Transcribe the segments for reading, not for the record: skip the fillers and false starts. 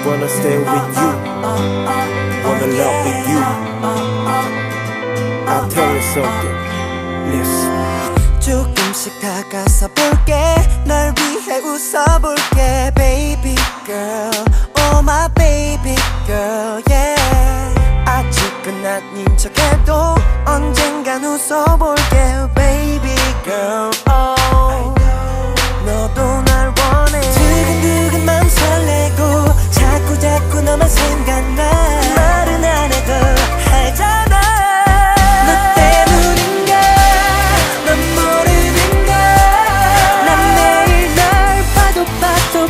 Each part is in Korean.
wanna stay with you, wanna love with you. I'll tell you something, listen. 조금씩 다가서 볼게, 널 위해 웃어볼게. Baby girl, oh my baby girl, yeah. 아직은 아닌 척해도 언젠간 웃어볼게. Baby girl, oh. 너도 날 원해. 두근두근 맘 설레고 자꾸 너만 생각나. 말은 안 해도 알잖아. 너 때문인가 넌 모르는가. 난 매일 널 봐도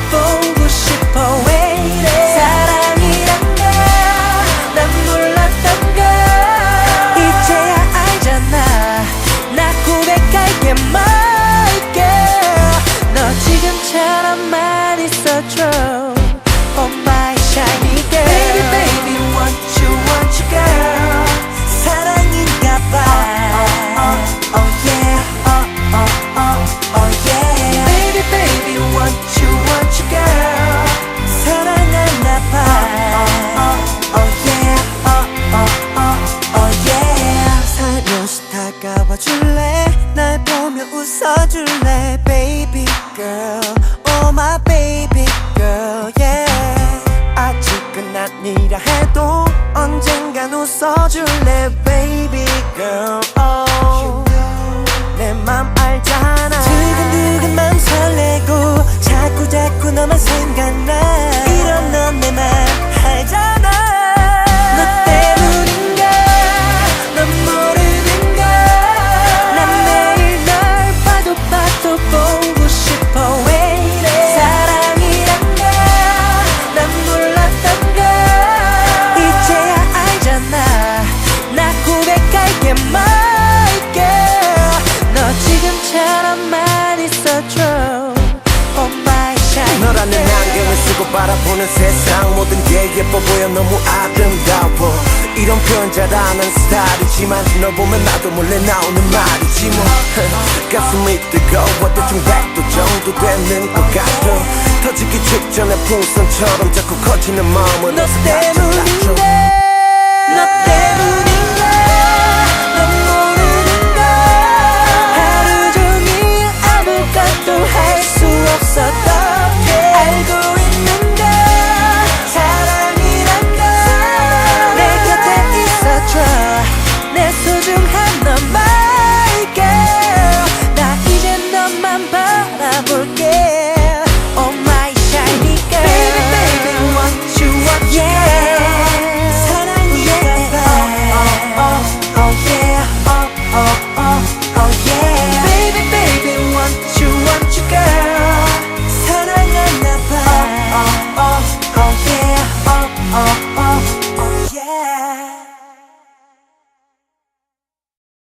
보고 싶어. 왜 이래 사랑이란가 난 몰랐던가. 이제야 알잖아. 나 고백할게 my girl. 너 지금처럼만 있어줘. Oh my shiny girl. Baby baby want you girl. 사랑인가봐. Oh yeah oh yeah. Baby baby want you girl. 사랑하나봐. Oh yeah oh yeah. 살며시 다가와 줄래. 날 보며 웃어줄래. Baby girl, oh my baby girl, yeah. 아직은 아니라 해도 언젠간 웃어줄래. Baby girl, oh. 내 맘 알잖아. 두근두근 맘 설레고 자꾸 너만 생각나. 이런 넌 내 맘 알잖아. 너 때문인가 넌 모르는가. 난 매일 널 봐도 보고 싶어. 왜 이래 사랑이란가 난 몰랐던가. 이제야 알잖아. 나 고백할게 my girl. 너 지금처럼만 있어줘. Oh my shiny girl. 너라는 안경을 쓰고 바라보는 세상. 모든 게 예뻐 보여 너무 아름다워. 이런 표현 잘하는 스타일이지만 널 보면 나도 몰래 나오는 말이지 뭐. 가슴이 뜨거워 대충 100도 정도 되는 것 같아. 터지기 직전에 풍선처럼 자꾸 커지는 마음은 너 때문인데 너 때문인데